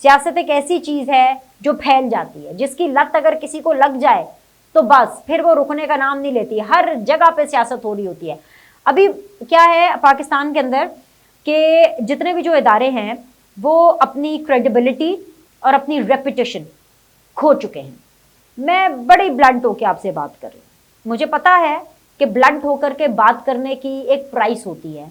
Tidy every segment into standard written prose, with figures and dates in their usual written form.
سیاست ایک ایسی چیز ہے جو پھیل جاتی ہے، جس کی لت اگر کسی کو لگ جائے تو بس پھر وہ رکنے کا نام نہیں لیتی، ہر جگہ پہ سیاست ہو رہی ہوتی ہے۔ ابھی کیا ہے پاکستان کے اندر کہ جتنے بھی جو ادارے ہیں وہ اپنی کریڈیبلٹی اور اپنی ریپوٹیشن کھو چکے ہیں۔ میں بڑی بلنٹ ہو کے آپ سے بات کر رہی ہوں، مجھے پتا ہے کہ بلنٹ ہو کر کے بات کرنے کی ایک پرائس ہوتی ہے،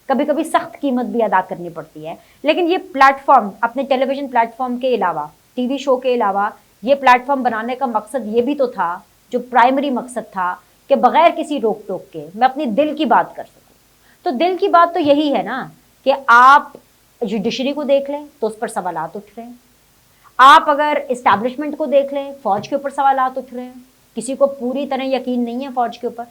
کبھی کبھی سخت قیمت بھی ادا کرنی پڑتی ہے، لیکن یہ پلیٹ فارم، اپنے ٹیلی ویژن پلیٹ فارم کے علاوہ، ٹی وی شو کے علاوہ، یہ پلیٹ فارم بنانے کا مقصد یہ بھی تو تھا، جو پرائمری مقصد تھا، کہ بغیر کسی روک ٹوک کے میں اپنی دل کی بات کر سکوں۔ تو دل کی بات تو یہی ہے نا کہ آپ جوڈیشری کو دیکھ لیں تو اس پر سوالات اٹھ رہے ہیں، آپ اگر اسٹیبلشمنٹ کو دیکھ لیں فوج کے اوپر سوالات اٹھ رہے ہیں، کسی کو پوری طرح یقین نہیں ہے فوج کے اوپر،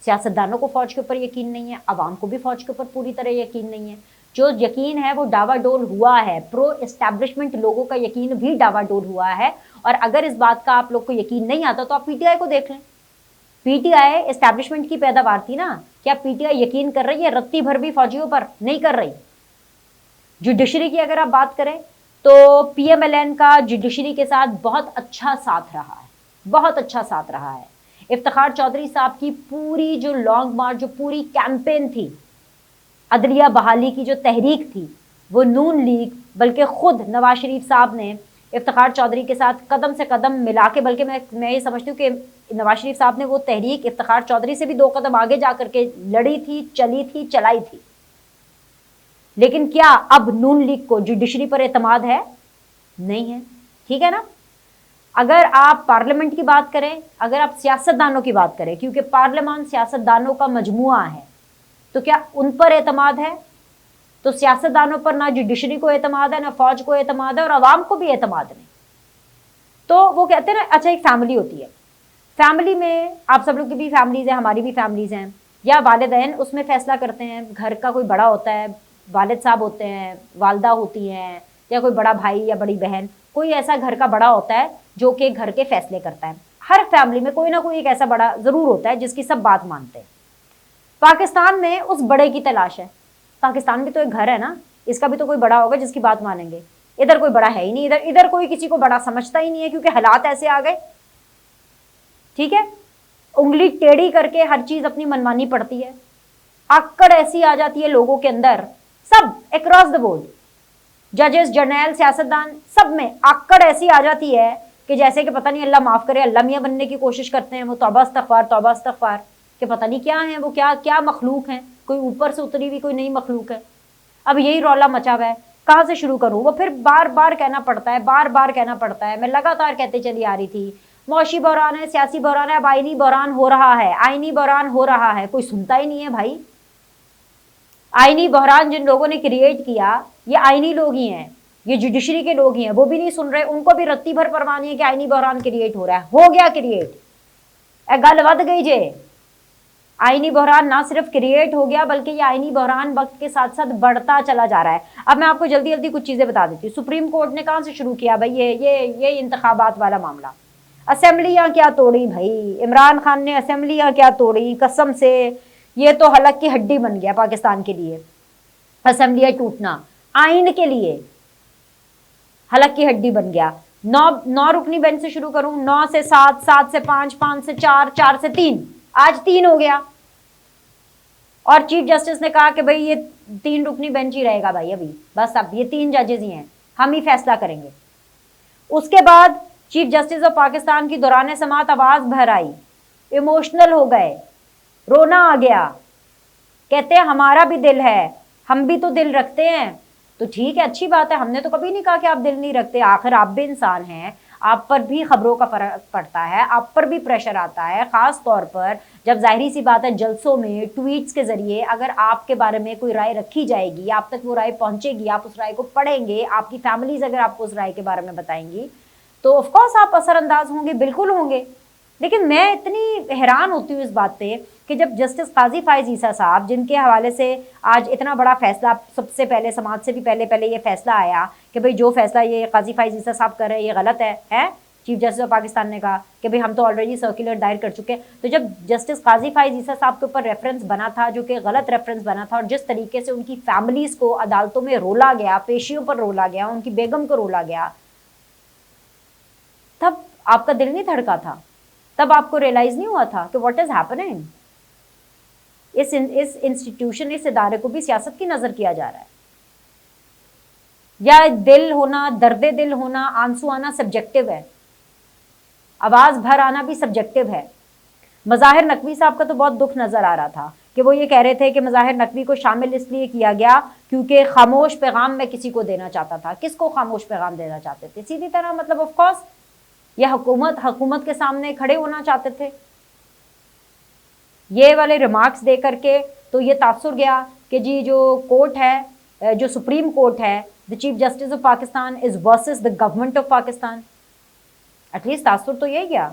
سیاستدانوں کو فوج کے اوپر یقین نہیں ہے، عوام کو بھی فوج کے اوپر پوری طرح یقین نہیں ہے، جو یقین ہے وہ ڈاوا ڈول ہوا ہے، پرو اسٹیبلشمنٹ لوگوں کا یقین بھی ڈاوا ڈول ہوا ہے۔ اور اگر اس بات کا آپ لوگ کو یقین نہیں آتا تو آپ پی ٹی آئی کو دیکھ لیں، پی ٹی آئی اسٹیبلشمنٹ کی پیداوار تھی نا، کیا پی ٹی آئی یقین کر رہی ہے رتی بھر بھی فوجیوں پر؟ نہیں کر رہی۔ جوڈیشری کی اگر آپ بات کریں تو پی ایم ایل این کا جوڈیشری کے ساتھ بہت اچھا ساتھ رہا ہے، بہت اچھا ساتھ رہا ہے۔ افتخار چودھری صاحب کی پوری جو لانگ مارچ، جو پوری کیمپین تھی، عدلیہ بحالی کی جو تحریک تھی، وہ نون لیگ بلکہ خود نواز شریف صاحب نے افتخار چودھری کے ساتھ قدم سے قدم ملا کے، بلکہ میں یہ سمجھتی ہوں کہ نواز شریف صاحب نے وہ تحریک افتخار چودھری سے بھی 2 قدم آگے جا کر کے لڑی تھی، چلی تھی، چلائی تھی۔ لیکن کیا اب نون لیگ کو جوڈیشری پر اعتماد ہے؟ نہیں ہے، ٹھیک ہے نا۔ اگر آپ پارلیمنٹ کی بات کریں، اگر آپ سیاستدانوں کی بات کریں، کیونکہ پارلیمان سیاستدانوں کا مجموعہ ہے، تو کیا ان پر اعتماد ہے؟ تو سیاستدانوں پر نہ جوڈیشری کو اعتماد ہے، نہ فوج کو اعتماد ہے، اور عوام کو بھی اعتماد نہیں۔ تو وہ کہتے ہیں نا، اچھا ایک فیملی ہوتی ہے، فیملی میں آپ سب لوگ کی بھی فیملیز ہیں، ہماری بھی فیملیز ہیں، یا والدین اس میں فیصلہ کرتے ہیں، گھر کا کوئی بڑا ہوتا ہے، والد صاحب ہوتے ہیں، والدہ ہوتی ہیں، یا کوئی بڑا بھائی یا بڑی بہن، کوئی ایسا گھر کا بڑا ہوتا ہے جو کہ گھر کے فیصلے کرتا ہے۔ ہر فیملی میں کوئی نہ کوئی ایک ایسا بڑا ضرور ہوتا ہے جس کی سب بات مانتے ہیں۔ پاکستان میں اس بڑے کی تلاش ہے، پاکستان بھی تو ایک گھر ہے نا، اس کا بھی تو کوئی بڑا ہوگا جس کی بات مانیں گے۔ ادھر کوئی بڑا ہے ہی نہیں، ادھر کوئی کسی کو بڑا سمجھتا ہی نہیں ہے، کیونکہ حالات ایسے آ گئے، ٹھیک ہے۔ انگلی ٹیڑھی کر کے ہر چیز اپنی منمانی پڑتی ہے، آکڑ ایسی آ جاتی ہے لوگوں کے اندر، سب اکراس دا بورڈ، ججز، جرنیل، سیاستدان، سب میں آکڑ ایسی آ جاتی ہے کہ جیسے کہ پتہ نہیں، اللہ معاف کرے، اللہ میاں بننے کی کوشش کرتے ہیں وہ، توبہ استغفار توبہ استغفار، کہ پتہ نہیں کیا ہیں وہ، کیا مخلوق ہیں، کوئی اوپر سے اتری ہوئی کوئی نئی مخلوق ہے۔ اب یہی رولا مچا ہوا ہے، کہاں سے شروع کروں؟ وہ پھر بار بار کہنا پڑتا ہے، بار بار کہنا پڑتا ہے، میں لگاتار کہتے چلی آ رہی تھی، معاشی بحران ہے، سیاسی بحران ہے، اب آئینی بحران ہو رہا ہے، آئینی بحران ہو رہا ہے، کوئی سنتا ہی نہیں ہے بھائی۔ آئینی بحران جن لوگوں نے کریٹ کیا، یہ آئینی لوگ ہی ہیں، یہ جوڈیشری کے لوگ ہی ہیں، وہ بھی نہیں سن رہے، ان کو بھی رتی بھر پرواہ نہیں ہے کہ آئینی بحران کریٹ ہو رہا ہے، ہو گیا کریٹ، اے گل ود گئی جے۔ آئینی بحران نہ صرف کریٹ ہو گیا بلکہ یہ آئینی بحران وقت کے ساتھ ساتھ بڑھتا چلا جا رہا ہے۔ اب میں آپ کو جلدی جلدی کچھ چیزیں بتا دیتی ہوں۔ سپریم کورٹ نے کہاں سے شروع کیا بھائی یہ انتخابات والا معاملہ؟ اسمبلیاں کیا توڑی بھائی، عمران خان نے اسمبلیاں کیا توڑی، قسم سے یہ تو حلق کی ہڈی بن گیا پاکستان کے لیے، اسمبلیاں ٹوٹنا آئین کے لیے حلق کی ہڈی بن گیا۔ 9 رکنی بینچ سے شروع کروں، 9 سے 7، 7 سے 5، 5 سے 4، 4 سے 3، آج 3 ہو گیا، اور چیف جسٹس نے کہا کہ بھائی یہ 3 رکنی بینچ ہی رہے گا بھائی، ابھی بس اب یہ 3 ججز ہی ہیں، ہم ہی فیصلہ کریں گے۔ اس کے بعد چیف جسٹس آف پاکستان کی دوران سماعت آواز بھر آئی، ایموشنل ہو گئے، رونا آ گیا، کہتے ہیں ہمارا بھی دل ہے، ہم بھی تو دل رکھتے ہیں۔ تو ٹھیک ہے، اچھی بات ہے، ہم نے تو کبھی نہیں کہا کہ آپ دل نہیں رکھتے، آخر آپ بھی انسان ہیں، آپ پر بھی خبروں کا فرق پڑتا ہے، آپ پر بھی پریشر آتا ہے، خاص طور پر جب ظاہری سی بات ہے جلسوں میں ٹویٹس کے ذریعے اگر آپ کے بارے میں کوئی رائے رکھی جائے گی، آپ تک وہ رائے پہنچے گی، آپ اس رائے کو پڑھیں گے، آپ کی فیملیز اگر آپ کو اس رائے کے بارے میں بتائیں گی تو آف کورس آپ اثر انداز ہوں گے، بالکل ہوں گے۔ لیکن میں اتنی حیران ہوتی ہوں اس بات پہ کہ جب جسٹس قاضی فائز عیسیٰ صاحب، جن کے حوالے سے آج اتنا بڑا فیصلہ، سب سے پہلے سماعت سے بھی پہلے یہ فیصلہ آیا کہ بھئی جو فیصلہ یہ قاضی فائز عیسیٰ صاحب کر رہے ہیں یہ غلط ہے، چیف جسٹس آف پاکستان نے کہا کہ بھئی ہم تو آلریڈی سرکولر دائر کر چکے ہیں. تو جب جسٹس قاضی فائز عیسیٰ صاحب کے اوپر ریفرنس بنا تھا جو کہ غلط ریفرنس بنا تھا، اور جس طریقے سے ان کی فیملیز کو عدالتوں میں رولا گیا، پیشیوں پر رولا گیا، ان کی بیگم کو رولا گیا، تب آپ کا دل نہیں دھڑکا تھا؟ تب آپ کو ریئلائز نہیں ہوا تھا کہ واٹ از ہیپننگ؟ اس انسٹیٹیوشن، اس ادارے کو بھی سیاست کی نظر کیا جا رہا ہے. یا دل ہونا، درد دل ہونا، آنسو آنا سبجیکٹو ہے، آواز بھر آنا بھی سبجیکٹو ہے. مظاہر نقوی صاحب کا تو بہت دکھ نظر آ رہا تھا کہ وہ یہ کہہ رہے تھے کہ مظاہر نقوی کو شامل اس لیے کیا گیا کیونکہ خاموش پیغام میں کسی کو دینا چاہتا تھا. کس کو خاموش پیغام دینا چاہتے تھے؟ سیدھی طرح مطلب آف کورس یہ حکومت کے سامنے کھڑے ہونا چاہتے تھے. یہ والے ریمارکس دے کر کے تو یہ تاثر گیا کہ جی جو کورٹ ہے، جو سپریم کورٹ ہے، the chief justice of Pakistan is versus the government of Pakistan. At least تاثر تو یہی گیا.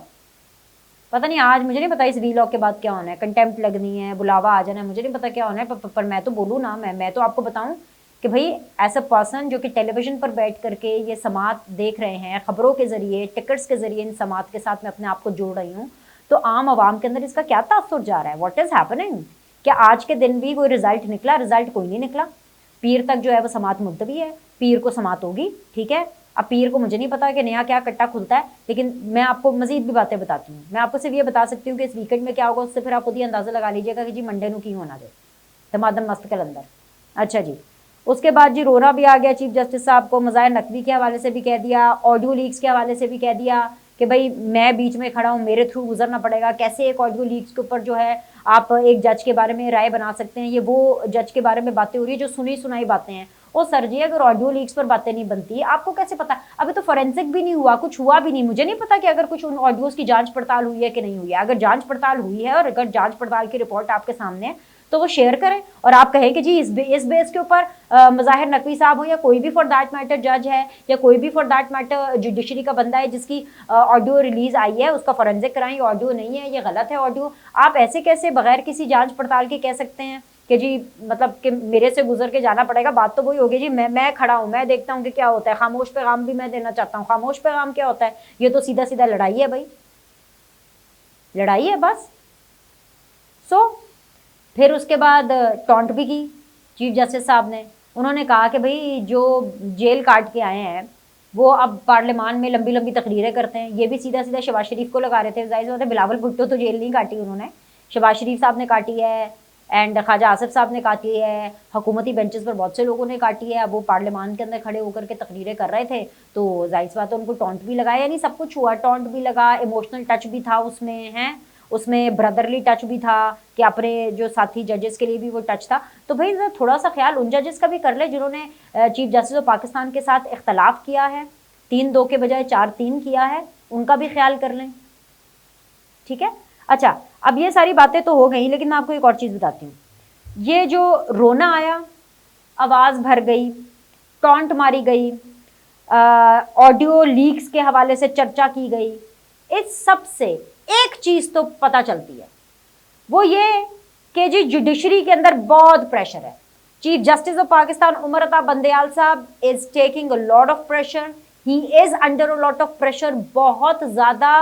پتہ نہیں آج مجھے نہیں پتا اس ری لاک کے بعد کیا ہونا ہے، کنٹیمپٹ لگنی ہے، بلاوا آ جانا ہے، مجھے نہیں پتا کیا ہونا ہے. پر میں تو بولوں نا، میں تو آپ کو بتاؤں کہ بھائی ایز اے پرسن جو کہ ٹیلی ویژن پر بیٹھ کر کے یہ سماعت دیکھ رہے ہیں، خبروں کے ذریعے، ٹکٹس کے ذریعے ان سماعت کے ساتھ میں اپنے آپ کو جوڑ رہی ہوں، تو عام عوام کے اندر اس کا کیا تاثر جا رہا ہے؟ What is happening? کیا آج کے دن بھی کوئی رزلٹ نکلا؟ رزلٹ کوئی نہیں نکلا. پیر تک جو ہے وہ سماعت ملتوی ہے، پیر کو سماعت ہوگی، ٹھیک ہے. اب پیر کو مجھے نہیں پتا کہ نیا کیا کٹا کھلتا ہے، لیکن میں آپ کو مزید بھی باتیں بتاتی ہوں. میں آپ کو صرف یہ بتا سکتی ہوں کہ اس ویکینڈ میں کیا ہوگا، اس سے پھر آپ خود ہی اندازہ لگا لیجیے گا کہ جی منڈے نو کی ہونا جو تمادم مست کے اندر. اچھا جی، اس کے بعد جی رونا بھی آ گیا چیف جسٹس صاحب کو. مظاہر نقوی کے حوالے سے بھی کہہ دیا، آڈیو لیکس کے حوالے سے بھی کہہ دیا کہ بھائی میں بیچ میں کھڑا ہوں، میرے تھرو گزرنا پڑے گا. کیسے ایک آڈیو لیکس کے اوپر جو ہے آپ ایک جج کے بارے میں رائے بنا سکتے ہیں؟ یہ وہ جج کے بارے میں باتیں ہو رہی ہے جو سنی سنائی باتیں ہیں. وہ سر جی اگر آڈیو لیکس پر باتیں نہیں بنتی، آپ کو کیسے پتا؟ ابھی تو فورینسک بھی نہیں ہوا، کچھ ہوا بھی نہیں. مجھے نہیں پتا کہ اگر کچھ ان آڈیوز کی جانچ پڑتال ہوئی ہے کہ نہیں ہوئی ہے. اگر جانچ پڑتال ہوئی ہے اور اگر جانچ پڑتال کی رپورٹ آپ کے سامنے ہے تو وہ شیئر کریں اور آپ کہیں کہ جی اس بیس کے اوپر مظاہر نقوی صاحب ہو یا کوئی بھی فار دیٹ میٹر جج ہے یا کوئی بھی فار دیٹ میٹر جوڈیشری کا بندہ ہے جس کی آڈیو ریلیز آئی ہے، اس کا فورینسک کرائیں. یہ آڈیو نہیں ہے، یہ غلط ہے آڈیو. آپ ایسے کیسے بغیر کسی جانچ پڑتال کے کہہ سکتے ہیں کہ جی مطلب کہ میرے سے گزر کے جانا پڑے گا؟ بات تو وہی ہوگی جی میں کھڑا ہوں، میں دیکھتا ہوں کہ کیا ہوتا ہے. خاموش پیغام بھی میں دینا چاہتا ہوں. خاموش پیغام کیا ہوتا ہے؟ یہ تو سیدھا سیدھا لڑائی ہے بھائی، لڑائی ہے بس. پھر اس کے بعد ٹونٹ بھی کی چیف جسٹس صاحب نے. انہوں نے کہا کہ بھئی جو جیل کاٹ کے آئے ہیں وہ اب پارلیمان میں لمبی لمبی تقریریں کرتے ہیں. یہ بھی سیدھا سیدھا شہباز شریف کو لگا رہے تھے. ظاہر بات ہے بلاول بھٹو تو جیل نہیں کاٹی انہوں نے، شہباز شریف صاحب نے کاٹی ہے، اینڈ خواجہ آصف صاحب نے کاٹی ہے، حکومتی بینچز پر بہت سے لوگوں نے کاٹی ہے. اب وہ پارلیمان کے اندر کھڑے ہو کر کے تقریریں کر رہے تھے تو ظاہر بات ہے ان کو ٹونٹ بھی لگا. یعنی سب کچھ ہوا، ٹونٹ بھی لگا، ایموشنل ٹچ بھی تھا اس میں ہیں، اس میں بردرلی ٹچ بھی تھا کہ اپنے جو ساتھی ججز کے لیے بھی وہ ٹچ تھا. تو بھائی تھوڑا سا خیال ان ججز کا بھی کر لے جنہوں نے چیف جسٹس آف پاکستان کے ساتھ اختلاف کیا ہے، 3-2 کے بجائے 4-3 کیا ہے، ان کا بھی خیال کر لیں. ٹھیک ہے. اچھا اب یہ ساری باتیں تو ہو گئی، لیکن میں آپ کو ایک اور چیز بتاتی ہوں. یہ جو رونا آیا، آواز بھر گئی، ٹونٹ ماری گئی، آڈیو لیکس کے حوالے سے چرچا کی گئی، اس سب سے ایک چیز تو پتہ چلتی ہے، وہ یہ کہ جی جوڈیشری کے اندر بہت پریشر ہے. Chief justice of Pakistan Umar Ata Bandial صاحب is taking a lot of pressure. He is under a lot of pressure. بہت زیادہ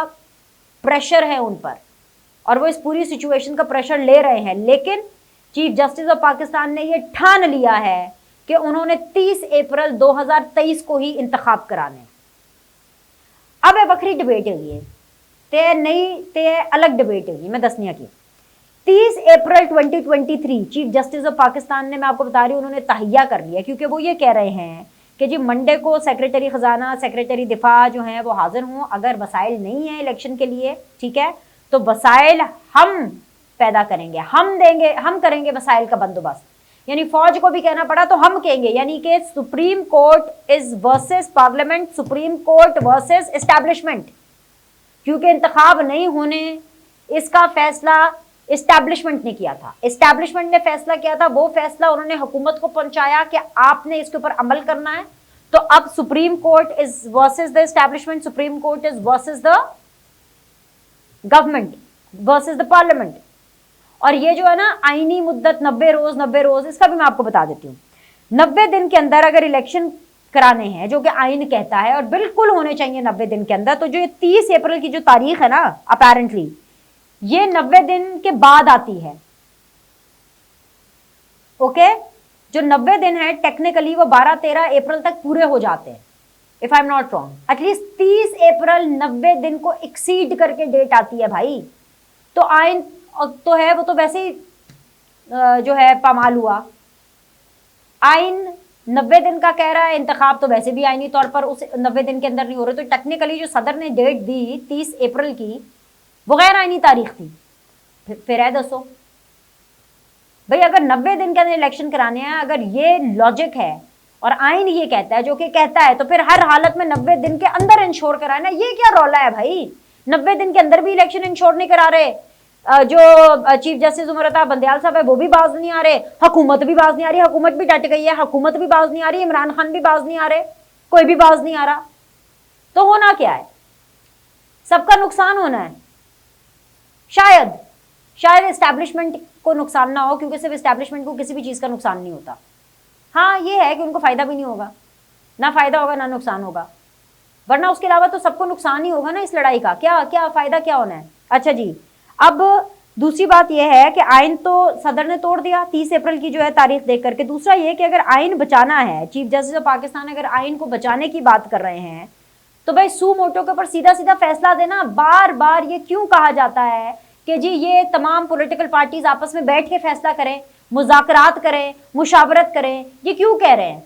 پریشر ہے ان پر اور وہ اس پوری سچویشن کا پریشر لے رہے ہیں. لیکن چیف جسٹس آف پاکستان نے یہ ٹھان لیا ہے کہ انہوں نے 30 اپریل 2023 کو ہی انتخاب کرانے. اب یہ بکری ڈبیٹ ہوگی تے نہیں تے الگ ڈبیٹ ہوگی. میں دسنیا کی 30 April 2023 chief justice of Pakistan نے، میں آپ کو بتا رہی ہوں، انہوں نے تہیہ کر لیا کیونکہ وہ یہ کہہ رہے ہیں کہ جی منڈے کو سیکریٹری خزانہ، سیکریٹری دفاع جو ہیں وہ حاضر ہوں. اگر وسائل نہیں ہیں الیکشن کے لیے، ٹھیک ہے، تو وسائل ہم پیدا کریں گے، ہم دیں گے، ہم کریں گے وسائل کا بندوبست. یعنی فوج کو بھی کہنا پڑا تو ہم کہیں گے. یعنی کہ supreme court is versus parliament, supreme court versus establishment. کیونکہ انتخاب نہیں ہونے، اس کا فیصلہ اسٹیبلشمنٹ نے کیا تھا. اسٹیبلشمنٹ نے فیصلہ کیا تھا، وہ فیصلہ انہوں نے حکومت کو پہنچایا کہ آپ نے اس کے اوپر عمل کرنا ہے. تو اب supreme court is versus the establishment, supreme court is versus the government, versus the parliament. اور یہ جو ہے نا آئینی مدت 90 روز، 90 روز، اس کا بھی میں آپ کو بتا دیتی ہوں. 90 دن کے اندر اگر الیکشن کرانے ہیں جو کہ آئین کہتا ہے اور بالکل ہونے چاہیے 90 دن کے اندر. تو جو یہ 30 اپریل کی جو تاریخ ہے نا اپیرنٹلی یہ 90 دن کے بعد آتی ہے. اوکے جو 90 دن ہے ٹیکنیکلی وہ 12-13 اپریل تک پورے ہو جاتے ہیں if I'm not wrong. At least 30 April 90 دن کو ایکسیڈ کر کے ڈیٹ آتی ہے بھائی. تو آئین تو ہے وہ تو ویسے ہی جو ہے پامال ہوا. آئین 90 دن کا کہہ رہا ہے, انتخاب تو ویسے بھی آئینی طور پر اس 90 دن کے اندر نہیں ہو رہے. تو ٹیکنیکلی جو صدر نے ڈیٹ دی 30 اپریل کی وہ غیر آئینی تاریخ تھی. پھر ہے دوستو بھئی اگر 90 دن کے اندر الیکشن کرانے ہیں, اگر یہ لاجک ہے اور آئین یہ کہتا ہے جو کہ کہتا ہے, تو پھر ہر حالت میں 90 دن کے اندر انشور کرانا. یہ کیا رولا ہے بھائی؟ 90 دن کے اندر بھی الیکشن انشور نہیں کرا رہے. جو چیف جسٹس عمر بندیال صاحب ہے وہ بھی باز نہیں آ رہے, حکومت بھی باز نہیں آ رہی. حکومت بھی ڈٹ گئی ہے, حکومت بھی باز نہیں آ رہی, عمران خان بھی باز نہیں آ رہے, کوئی بھی باز نہیں آ رہا. تو ہونا کیا ہے؟ سب کا نقصان ہونا ہے. شاید اسٹیبلشمنٹ کو نقصان نہ ہو, کیونکہ صرف اسٹیبلشمنٹ کو کسی بھی چیز کا نقصان نہیں ہوتا. ہاں یہ ہے کہ ان کو فائدہ بھی نہیں ہوگا, نہ فائدہ ہوگا نہ نقصان ہوگا, ورنہ اس کے علاوہ تو سب کو نقصان ہی ہوگا نا اس لڑائی کا. کیا فائدہ کیا ہونا ہے؟ اچھا جی, اب دوسری بات یہ ہے کہ آئین تو صدر نے توڑ دیا 30 اپریل کی جو ہے تاریخ دیکھ کر کے. دوسرا یہ کہ اگر آئین بچانا ہے, چیف جسٹس آف پاکستان اگر آئین کو بچانے کی بات کر رہے ہیں, تو بھائی سو موٹو کے اوپر سیدھا سیدھا فیصلہ دینا. بار بار یہ کیوں کہا جاتا ہے کہ جی یہ تمام پولیٹیکل پارٹیز آپس میں بیٹھ کے فیصلہ کریں, مذاکرات کریں, مشاورت کریں؟ یہ کیوں کہہ رہے ہیں؟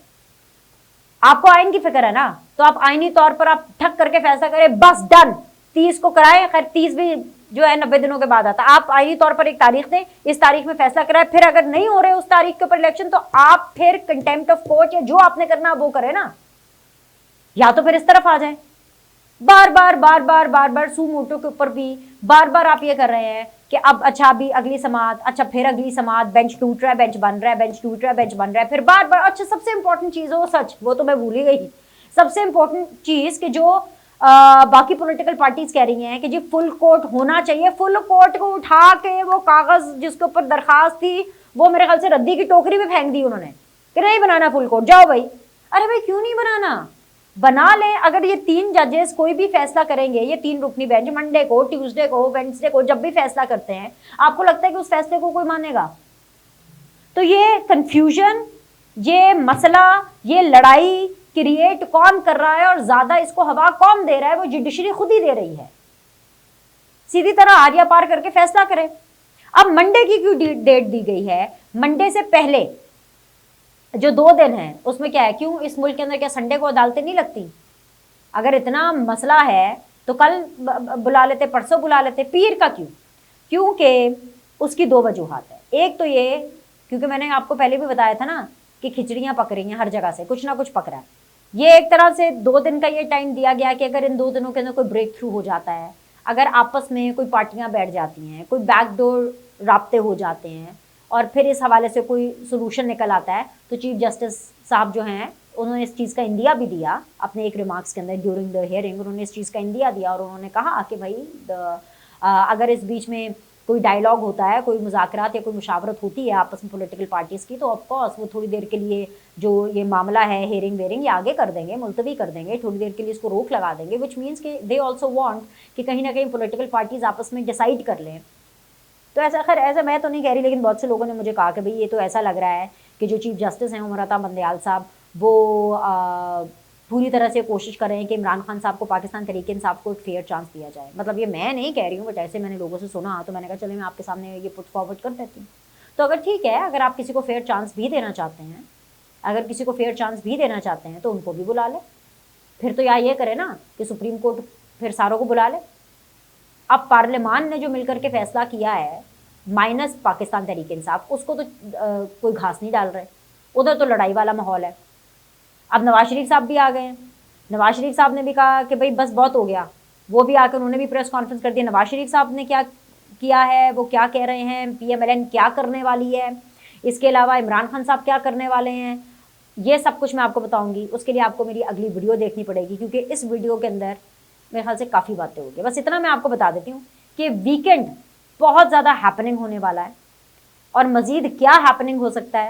آپ کو آئین کی فکر ہے نا, تو آپ آئینی طور پر آپ ٹھک کر کے فیصلہ کریں, بس ڈن 30 کو کرائیں. خیر 30 بھی جو ہے 90 دنوں کے بعد آتا. آپ آئینی طور پر ایک تاریخ دیں, اس تاریخ میں فیصلہ کرائیں. پھر اگر نہیں ہو رہے اس تاریخ کے اوپر الیکشن, تو آپ پھر کنٹیمپٹ آف کورٹ یا جو آپ نے کرنا وہ کریں نا, یا تو پھر اس طرف آ جائیں. بار بار سو موٹو کے اوپر بھی بار بار آپ یہ کر رہے ہیں کہ اب اچھا ابھی اگلی سماعت, اچھا پھر اگلی سماعت, بینچ ٹوٹ رہا ہے, بینچ بن رہا ہے, بینچ ٹوٹ رہا ہے, بینچ بن رہا ہے. پھر بار بار اچھا سب سے امپورٹنٹ چیز ہو, سچ وہ تو میں بھول ہی گئی, سب سے امپورٹنٹ چیز کہ جو باقی پولیٹیکل پارٹیز کہہ رہی ہیں کہ جی فل کورٹ ہونا چاہیے. فل کورٹ کو اٹھا کے وہ کاغذ جس کے اوپر درخواست تھی وہ میرے خیال سے ردی کی ٹوکری میں پھینک دی انہوں نے کہ نہیں بنانا فل کورٹ. جاؤ بھائی. ارے بھائی کیوں نہیں بنانا؟ بنا لیں. اگر یہ 3 ججز کوئی بھی فیصلہ کریں گے, یہ 3 رکنی بینچ منڈے کو, ٹیوزڈے کو, وینسڈے کو جب بھی فیصلہ کرتے ہیں, آپ کو لگتا ہے کہ اس فیصلے کو کوئی مانے گا؟ تو یہ کنفیوژن, یہ مسئلہ, یہ لڑائی کریٹ کون کر رہا ہے اور زیادہ اس کو ہوا کون دے رہا ہے؟ وہ جوڈیشری خود ہی دے رہی ہے. سیدھی طرح آریا پار کر کے فیصلہ کرے. اب منڈے کی کیوں ڈیٹ دی گئی ہے؟ منڈے سے پہلے جو 2 دن ہیں اس میں کیا ہے, کیوں اس ملک کے اندر کیا سنڈے کو عدالتیں نہیں لگتی؟ اگر اتنا مسئلہ ہے تو کل بلا لیتے, پرسوں بلا لیتے, پیر کا کیوں؟ کیونکہ اس کی 2 وجوہات ہیں. ایک تو یہ کیونکہ میں نے آپ کو پہلے بھی بتایا تھا نا کہ کھچڑیاں پک رہی ہیں, ہر جگہ سے کچھ نہ کچھ پک رہا ہے. یہ ایک طرح سے 2 دن کا یہ ٹائم دیا گیا کہ اگر ان 2 دنوں کے اندر کوئی بریک تھرو ہو جاتا ہے, اگر آپس میں کوئی پارٹیاں بیٹھ جاتی ہیں, کوئی بیک ڈور رابطے ہو جاتے ہیں اور پھر اس حوالے سے کوئی سولوشن نکل آتا ہے, تو چیف جسٹس صاحب جو ہیں انہوں نے اس چیز کا اندیا بھی دیا اپنے ایک ریمارکس کے اندر ڈیورنگ دا ہیئرنگ. انہوں نے اس چیز کا اندیا دیا اور انہوں نے کہا کہ بھائی اگر اس بیچ میں کوئی ڈائلاگ ہوتا ہے, کوئی مذاکرات یا کوئی مشاورت ہوتی ہے آپس میں پولیٹیکل پارٹیز کی, تو آف کورس وہ تھوڑی دیر کے لیے جو یہ معاملہ ہے ہیئرنگ ویئرنگ یہ آگے کر دیں گے, ملتوی کر دیں گے, تھوڑی دیر کے لیے اس کو روک لگا دیں گے, وچ مینس کہ دے آلسو وانٹ کہ کہیں نہ کہیں پولیٹیکل پارٹیز آپس میں ڈیسائیڈ کر لیں. تو ایسا خیر ایسا میں تو نہیں کہہ رہی, لیکن بہت سے لوگوں نے مجھے کہا کہ بھئی یہ تو ایسا لگ رہا ہے کہ جو چیف جسٹس ہیں عمر عطا بندیال صاحب وہ پوری طرح سے کوشش کر رہے ہیں کہ عمران خان صاحب کو پاکستان تحریک انصاف کو ایک فیئر چانس دیا جائے. مطلب یہ میں نہیں کہہ رہی ہوں, بٹ ایسے میں نے لوگوں سے سنا تو میں نے کہا چلے میں آپ کے سامنے یہ پٹ فارورڈ کر دیتی ہوں. تو اگر ٹھیک ہے, اگر آپ کسی کو فیئر چانس بھی دینا چاہتے ہیں, اگر کسی کو فیئر چانس بھی دینا چاہتے ہیں تو ان کو بھی بلا لیں. پھر تو یا یہ کرے نا کہ سپریم کورٹ پھر ساروں کو بلا لے. اب پارلیمان نے جو مل کر کے فیصلہ کیا ہے مائنس پاکستان تحریک انصاف, اس کو تو کوئی گھاس نہیں ڈال رہے, ادھر تو لڑائی والا ماحول ہے. اب نواز شریف صاحب بھی آ گئے ہیں. نواز شریف صاحب نے بھی کہا کہ بھائی بس بہت ہو گیا, وہ بھی آ کر انہوں نے بھی پریس کانفرنس کر دی. نواز شریف صاحب نے کیا کیا ہے, وہ کیا کہہ رہے ہیں, پی ایم ایل این کیا کرنے والی ہے, اس کے علاوہ عمران خان صاحب کیا کرنے والے ہیں, یہ سب کچھ میں آپ کو بتاؤں گی. اس کے لیے آپ کو میری اگلی ویڈیو دیکھنی پڑے گی, کیونکہ اس ویڈیو کے اندر میرے خیال سے کافی باتیں ہوگی. بس اتنا میں آپ کو بتا دیتی ہوں کہ ویکینڈ بہت زیادہ ہیپننگ ہونے والا ہے, اور مزید کیا ہیپننگ ہو سکتا ہے